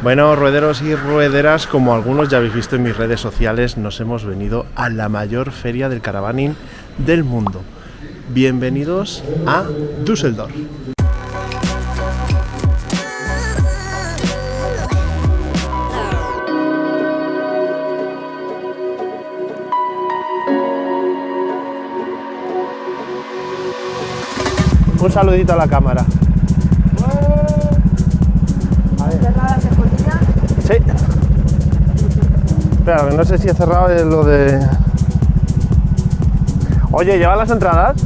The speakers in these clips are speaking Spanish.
Bueno, ruederos y ruederas, como algunos ya habéis visto en mis redes sociales, nos hemos venido a la mayor feria del caravaning del mundo. Bienvenidos a Düsseldorf. Un saludito a la cámara. ¿Cerradas en Colina? Sí. Espera, que no sé si he cerrado lo de... Oye, ¿llevan las entradas?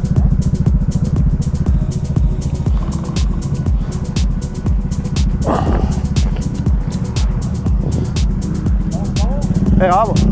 Venga, vamos.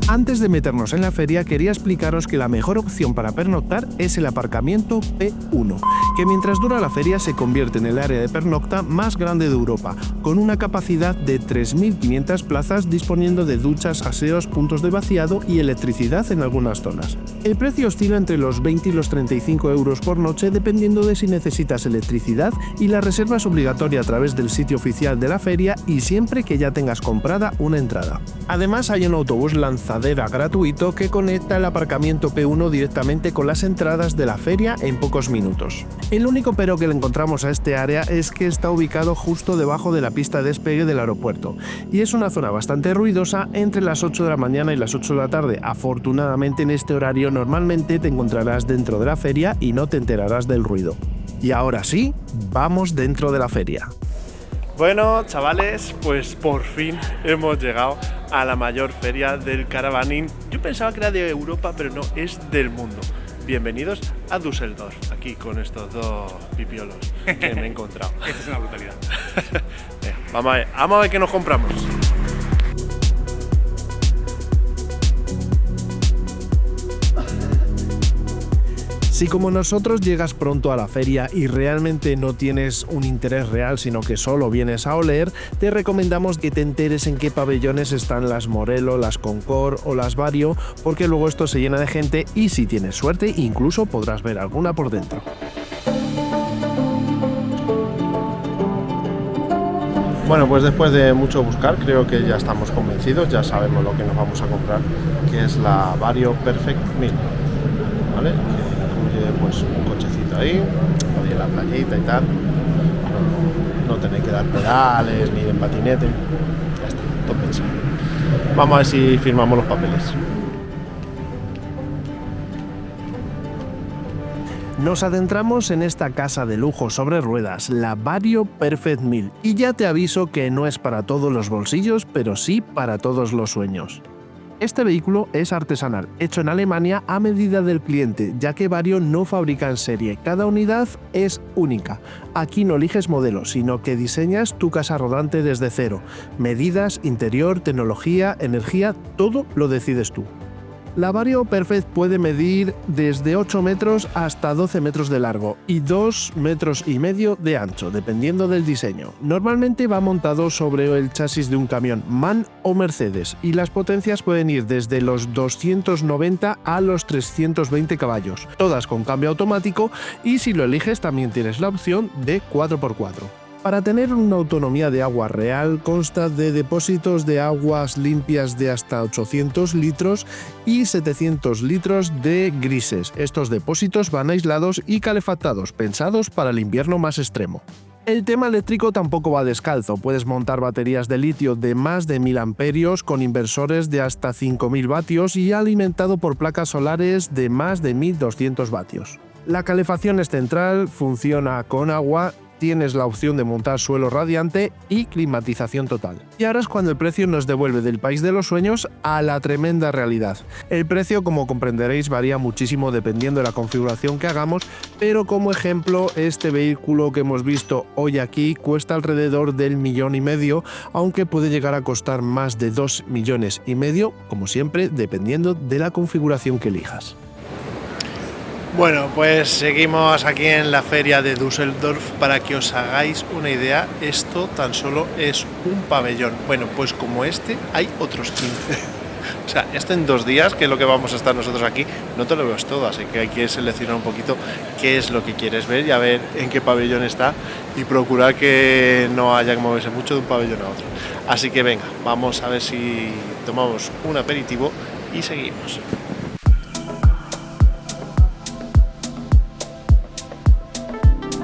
Antes de meternos en la feria, quería explicaros que la mejor opción para pernoctar es el aparcamiento P1, que mientras dura la feria se convierte en el área de pernocta más grande de Europa, con una capacidad de 3.500 plazas, disponiendo de duchas, aseos, puntos de vaciado y electricidad en algunas zonas. El precio oscila entre los 20 y los 35 euros por noche, dependiendo de si necesitas electricidad, y la reserva es obligatoria a través del sitio oficial de la feria y siempre que ya tengas comprada una entrada. Además, hay un autobús lanzadera gratuito que conecta el aparcamiento P1 directamente con las entradas de la feria en pocos minutos. El único pero que le encontramos a este área es que está ubicado justo debajo de la pista de despegue del aeropuerto, y es una zona bastante ruidosa entre las 8 de la mañana y las 8 de la tarde. Afortunadamente, en este horario normalmente te encontrarás dentro de la feria y no te enterarás del ruido. Y ahora sí, vamos dentro de la feria. Bueno, chavales, pues por fin hemos llegado a la mayor feria del caravaning. Yo pensaba que era de Europa, pero no, es del mundo. Bienvenidos a Düsseldorf, aquí con estos dos pipiolos que me he encontrado. Esta es una brutalidad. Venga, vamos a ver qué nos compramos. Si como nosotros llegas pronto a la feria y realmente no tienes un interés real, sino que solo vienes a oler, te recomendamos que te enteres en qué pabellones están las Morelo, las Concord o las Vario, porque luego esto se llena de gente y si tienes suerte incluso podrás ver alguna por dentro. Bueno, pues después de mucho buscar, creo que ya estamos convencidos, ya sabemos lo que nos vamos a comprar, que es la Vario Perfect Meal, ¿vale? Pues un cochecito ahí, en la playita y tal, no tenéis que dar pedales ni en patinete, ya está, todo pensado. Vamos a ver si firmamos los papeles. Nos adentramos en esta casa de lujo sobre ruedas, la Vario Perfect Meal, y ya te aviso que no es para todos los bolsillos, pero sí para todos los sueños. Este vehículo es artesanal, hecho en Alemania a medida del cliente, ya que Vario no fabrica en serie, cada unidad es única. Aquí no eliges modelo, sino que diseñas tu casa rodante desde cero. Medidas, interior, tecnología, energía, todo lo decides tú. La Vario Perfect puede medir desde 8 metros hasta 12 metros de largo y 2,5 metros de ancho, dependiendo del diseño. Normalmente va montado sobre el chasis de un camión MAN o Mercedes y las potencias pueden ir desde los 290 a los 320 caballos, todas con cambio automático, y si lo eliges también tienes la opción de 4x4. Para tener una autonomía de agua real, consta de depósitos de aguas limpias de hasta 800 litros y 700 litros de grises. Estos depósitos van aislados y calefactados, pensados para el invierno más extremo. El tema eléctrico tampoco va descalzo. Puedes montar baterías de litio de más de 1000 amperios con inversores de hasta 5000 vatios y alimentado por placas solares de más de 1200 vatios. La calefacción es central, funciona con agua. Tienes la opción de montar suelo radiante y climatización total. Y ahora es cuando el precio nos devuelve del país de los sueños a la tremenda realidad. El precio, como comprenderéis, varía muchísimo dependiendo de la configuración que hagamos, pero como ejemplo, este vehículo que hemos visto hoy aquí cuesta alrededor del 1,5 millones, aunque puede llegar a costar más de 2,5 millones, como siempre, dependiendo de la configuración que elijas. Bueno, pues seguimos aquí en la feria de Düsseldorf. Para que os hagáis una idea, esto tan solo es un pabellón. Bueno, pues como este hay otros 15. O sea, esto en 2 días, que es lo que vamos a estar nosotros aquí, no te lo ves todo, así que hay que seleccionar un poquito qué es lo que quieres ver y a ver en qué pabellón está y procurar que no haya que moverse mucho de un pabellón a otro. Así que venga, vamos a ver si tomamos un aperitivo y seguimos.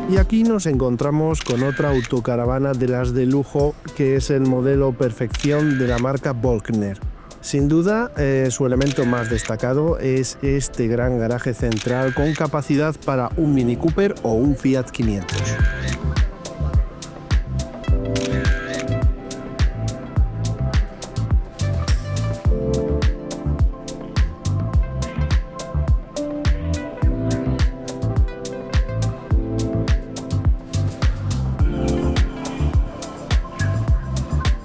Y aquí nos encontramos con otra autocaravana de las de lujo, que es el modelo Perfección de la marca Volkner. Sin duda, su elemento más destacado es este gran garaje central con capacidad para un Mini Cooper o un Fiat 500.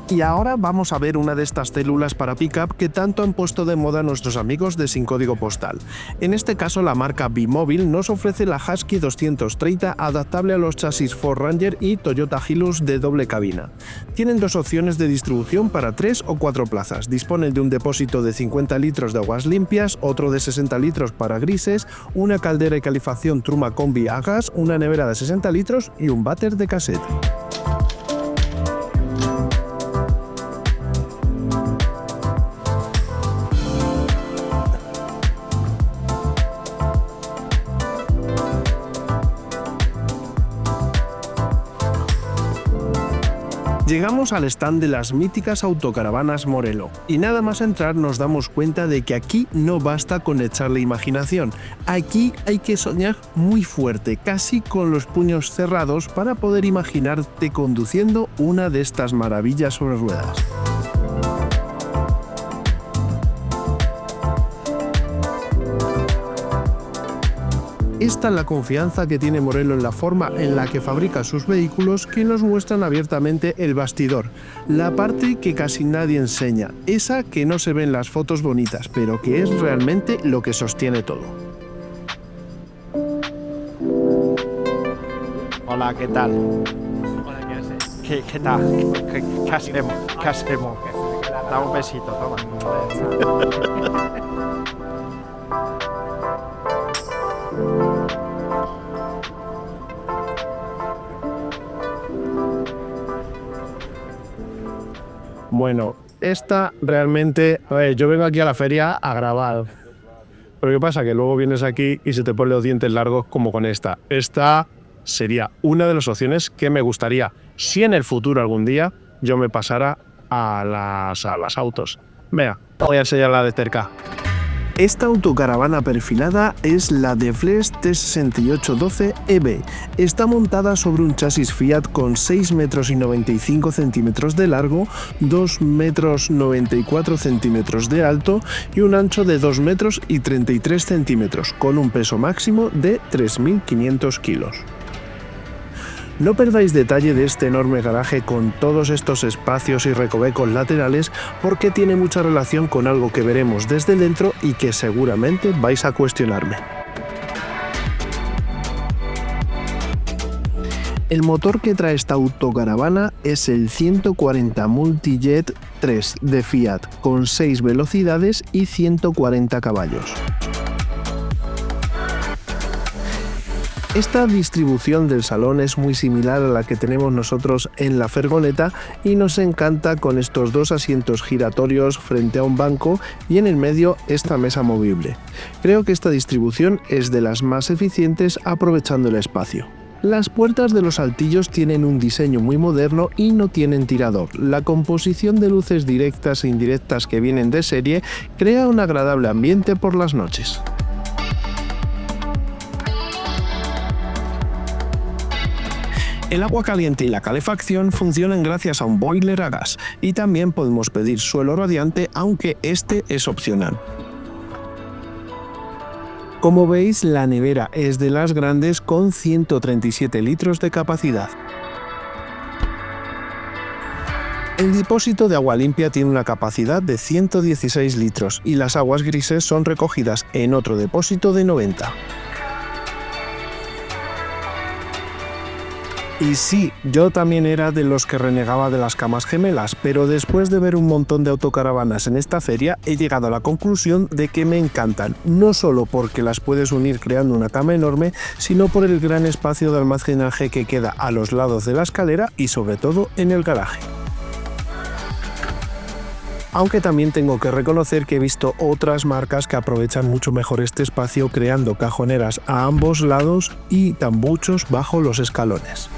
Y ahora vamos a ver una de estas células para pickup que tanto han puesto de moda nuestros amigos de Sin Código Postal. En este caso, la marca B-Mobile nos ofrece la Husky 230 adaptable a los chasis Ford Ranger y Toyota Hilux de doble cabina. Tienen 2 opciones de distribución para 3 o 4 plazas. Disponen de un depósito de 50 litros de aguas limpias, otro de 60 litros para grises, una caldera y calefacción Truma Combi a gas, una nevera de 60 litros y un váter de cassette. Llegamos al stand de las míticas autocaravanas Morelo y nada más entrar nos damos cuenta de que aquí no basta con echarle imaginación. Aquí hay que soñar muy fuerte, casi con los puños cerrados, para poder imaginarte conduciendo una de estas maravillas sobre ruedas. Esta es la confianza que tiene Morelo en la forma en la que fabrica sus vehículos, que nos muestran abiertamente el bastidor, la parte que casi nadie enseña, esa que no se ve en las fotos bonitas, pero que es realmente lo que sostiene todo. Hola, ¿qué tal? Hola, ¿qué haces? ¿Qué tal? ¿Qué hacemos? ¿Qué hacemos? Da un besito, toma. Bueno, esta realmente... A ver, yo vengo aquí a la feria a grabar. Pero ¿qué pasa? Que luego vienes aquí y se te ponen los dientes largos como con esta. Esta sería una de las opciones que me gustaría, si en el futuro algún día yo me pasara a las autos. Vea, voy a enseñarla de cerca. Esta autocaravana perfilada es la de Flex T6812 EV. Está montada sobre un chasis Fiat con 6 metros y 95 centímetros de largo, 2 metros 94 centímetros de alto y un ancho de 2 metros y 33 centímetros, con un peso máximo de 3.500 kilos. No perdáis detalle de este enorme garaje con todos estos espacios y recovecos laterales, porque tiene mucha relación con algo que veremos desde dentro y que seguramente vais a cuestionarme. El motor que trae esta autocaravana es el 140 Multijet 3 de Fiat, con 6 velocidades y 140 caballos. Esta distribución del salón es muy similar a la que tenemos nosotros en la furgoneta y nos encanta, con estos 2 asientos giratorios frente a un banco y en el medio esta mesa movible. Creo que esta distribución es de las más eficientes, aprovechando el espacio. Las puertas de los altillos tienen un diseño muy moderno y no tienen tirador. La composición de luces directas e indirectas que vienen de serie crea un agradable ambiente por las noches. El agua caliente y la calefacción funcionan gracias a un boiler a gas, y también podemos pedir suelo radiante, aunque este es opcional. Como veis, la nevera es de las grandes, con 137 litros de capacidad. El depósito de agua limpia tiene una capacidad de 116 litros y las aguas grises son recogidas en otro depósito de 90. Y sí, yo también era de los que renegaba de las camas gemelas, pero después de ver un montón de autocaravanas en esta feria, he llegado a la conclusión de que me encantan, no solo porque las puedes unir creando una cama enorme, sino por el gran espacio de almacenaje que queda a los lados de la escalera y sobre todo en el garaje. Aunque también tengo que reconocer que he visto otras marcas que aprovechan mucho mejor este espacio creando cajoneras a ambos lados y tambuchos bajo los escalones.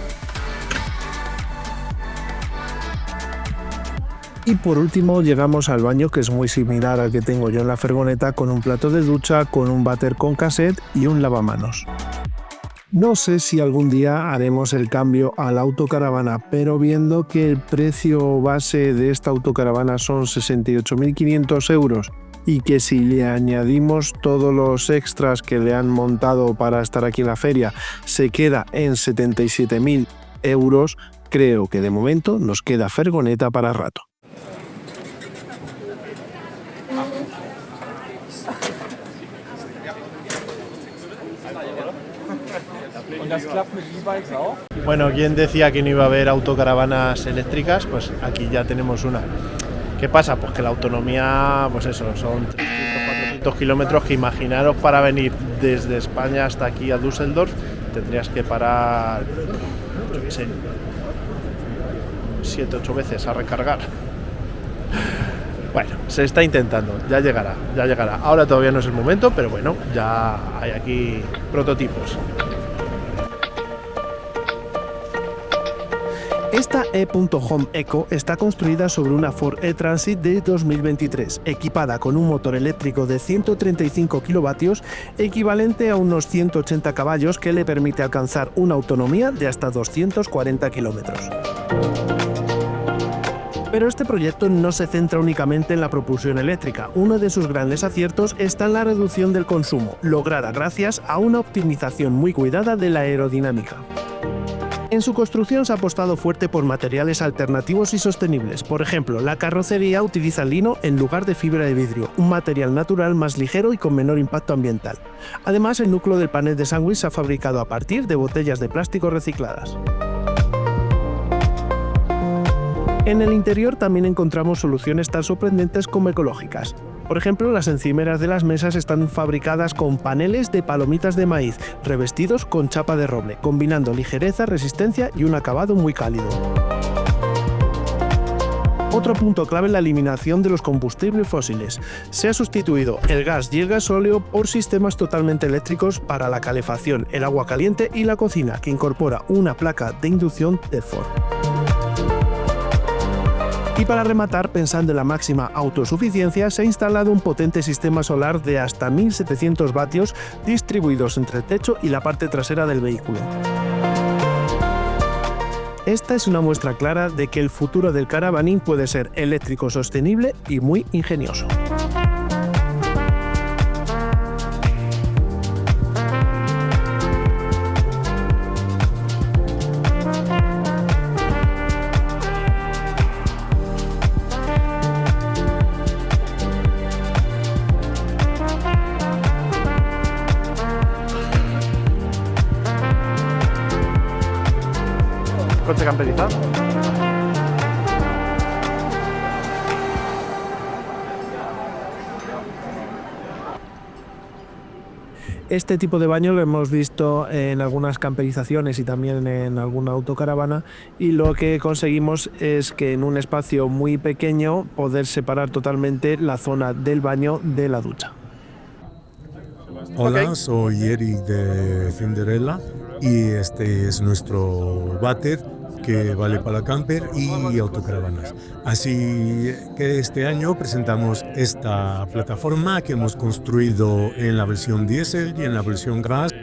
Y por último llegamos al baño, que es muy similar al que tengo yo en la furgoneta, con un plato de ducha, con un váter con cassette y un lavamanos. No sé si algún día haremos el cambio a la autocaravana, pero viendo que el precio base de esta autocaravana son 68.500 euros y que si le añadimos todos los extras que le han montado para estar aquí en la feria, se queda en 77.000 euros, creo que de momento nos queda furgoneta para rato. Bueno, ¿quién decía que no iba a haber autocaravanas eléctricas? Pues aquí ya tenemos una. ¿Qué pasa? Pues que la autonomía, pues eso, son 300-400 kilómetros, que imaginaros para venir desde España hasta aquí a Düsseldorf, tendrías que parar, yo qué sé, 7-8 veces a recargar. Bueno, se está intentando, ya llegará. Ahora todavía no es el momento, pero bueno, ya hay aquí prototipos. Esta E.Home Eco está construida sobre una Ford E-Transit de 2023, equipada con un motor eléctrico de 135 kilovatios, equivalente a unos 180 caballos, que le permite alcanzar una autonomía de hasta 240 kilómetros. Pero este proyecto no se centra únicamente en la propulsión eléctrica. Uno de sus grandes aciertos está en la reducción del consumo, lograda gracias a una optimización muy cuidada de la aerodinámica. En su construcción se ha apostado fuerte por materiales alternativos y sostenibles. Por ejemplo, la carrocería utiliza lino en lugar de fibra de vidrio, un material natural más ligero y con menor impacto ambiental. Además, el núcleo del panel de sándwich se ha fabricado a partir de botellas de plástico recicladas. En el interior también encontramos soluciones tan sorprendentes como ecológicas. Por ejemplo, las encimeras de las mesas están fabricadas con paneles de palomitas de maíz, revestidos con chapa de roble, combinando ligereza, resistencia y un acabado muy cálido. Otro punto clave es la eliminación de los combustibles fósiles. Se ha sustituido el gas y el gasóleo por sistemas totalmente eléctricos para la calefacción, el agua caliente y la cocina, que incorpora una placa de inducción de Ford. Y para rematar, pensando en la máxima autosuficiencia, se ha instalado un potente sistema solar de hasta 1.700 vatios distribuidos entre el techo y la parte trasera del vehículo. Esta es una muestra clara de que el futuro del caravaning puede ser eléctrico, sostenible y muy ingenioso. Coche camperizado. Este tipo de baño lo hemos visto en algunas camperizaciones y también en alguna autocaravana, y lo que conseguimos es que en un espacio muy pequeño poder separar totalmente la zona del baño de la ducha. Hola, soy Eric de Cinderella y este es nuestro váter que vale para camper y autocaravanas. Así que este año presentamos esta plataforma que hemos construido en la versión diésel y en la versión gas.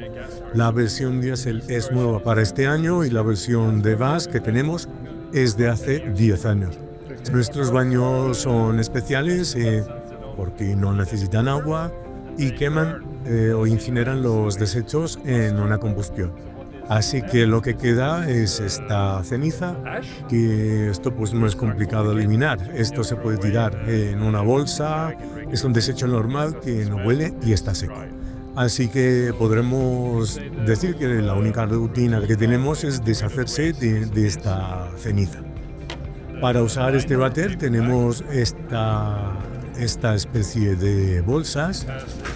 La versión diésel es nueva para este año y la versión de gas que tenemos es de hace 10 años. Nuestros baños son especiales porque no necesitan agua y queman o incineran los desechos en una combustión. Así que lo que queda es esta ceniza, que esto pues no es complicado eliminar. Esto se puede tirar en una bolsa, es un desecho normal que no huele y está seco. Así que podremos decir que la única rutina que tenemos es deshacerse de esta ceniza. Para usar este váter tenemos esta especie de bolsas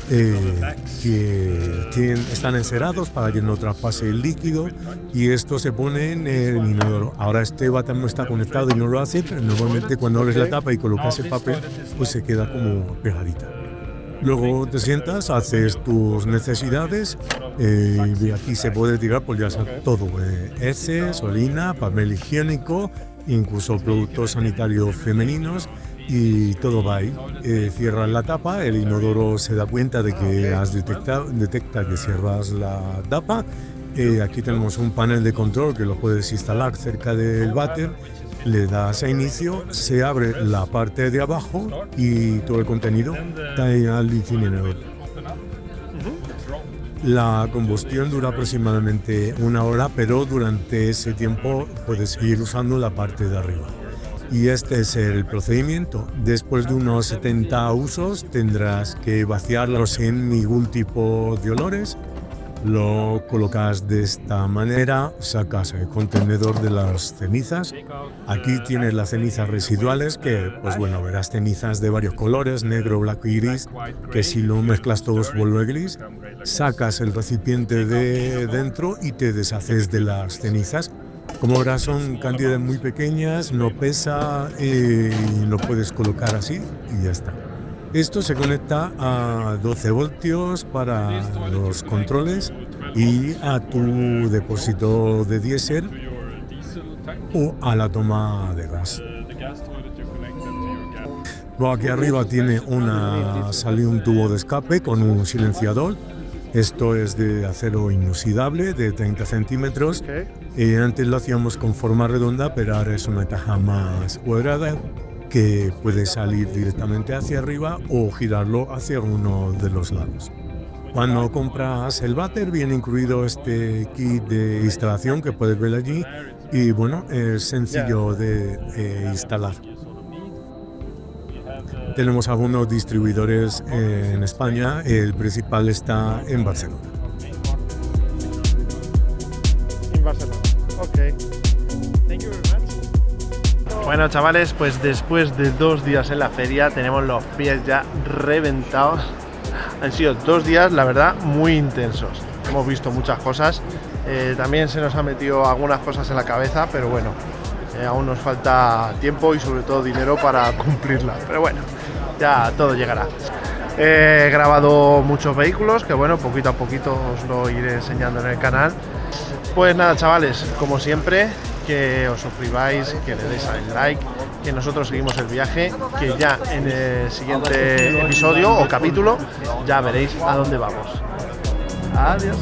que están encerados para que no traspase el líquido, y esto se pone en el inodoro. Ahora este váter no está conectado y no lo hace, pero normalmente cuando abres la tapa y colocas el papel, pues se queda como pegadita. Luego te sientas, haces tus necesidades, y aquí se puede tirar pues ya todo, heces, orina, papel higiénico, incluso productos sanitarios femeninos, y todo va ahí. Cierras la tapa, el inodoro se da cuenta de que detecta que cierras la tapa. Aquí tenemos un panel de control que lo puedes instalar cerca del váter. Le das a inicio, se abre la parte de abajo y todo el contenido cae al incinerador. La combustión dura aproximadamente 1 hora, pero durante ese tiempo puedes seguir usando la parte de arriba. Y este es el procedimiento. Después de unos 70 usos tendrás que vaciarlo sin ningún tipo de olores. Lo colocas de esta manera, sacas el contenedor de las cenizas. Aquí tienes las cenizas residuales, que pues bueno, verás cenizas de varios colores, negro, blanco y gris, que si lo mezclas todo se vuelve gris. Sacas el recipiente de dentro y te deshaces de las cenizas. Como verás, son cantidades muy pequeñas, no pesa, y lo puedes colocar así y ya está. Esto se conecta a 12 voltios para los controles y a tu depósito de diésel o a la toma de gas. Luego aquí arriba tiene un tubo de escape con un silenciador. Esto es de acero inoxidable de 30 centímetros. Antes lo hacíamos con forma redonda, pero ahora es una caja más cuadrada que puede salir directamente hacia arriba o girarlo hacia uno de los lados. Cuando compras el váter viene incluido este kit de instalación que puedes ver allí, y bueno, es sencillo de instalar. Tenemos algunos distribuidores en España, el principal está en Barcelona. En Barcelona. Ok. Thank you very much. Bueno, chavales, pues después de 2 días en la feria tenemos los pies ya reventados. Han sido 2 días, la verdad, muy intensos. Hemos visto muchas cosas. También se nos han metido algunas cosas en la cabeza, pero bueno, aún nos falta tiempo y sobre todo dinero para cumplirlas. Pero bueno, ya todo llegará. He grabado muchos vehículos que bueno, poquito a poquito os lo iré enseñando en el canal. Pues nada, chavales, como siempre, que os suscribáis, que le deis al like, que nosotros seguimos el viaje, que ya en el siguiente episodio o capítulo ya veréis a dónde vamos. Adiós.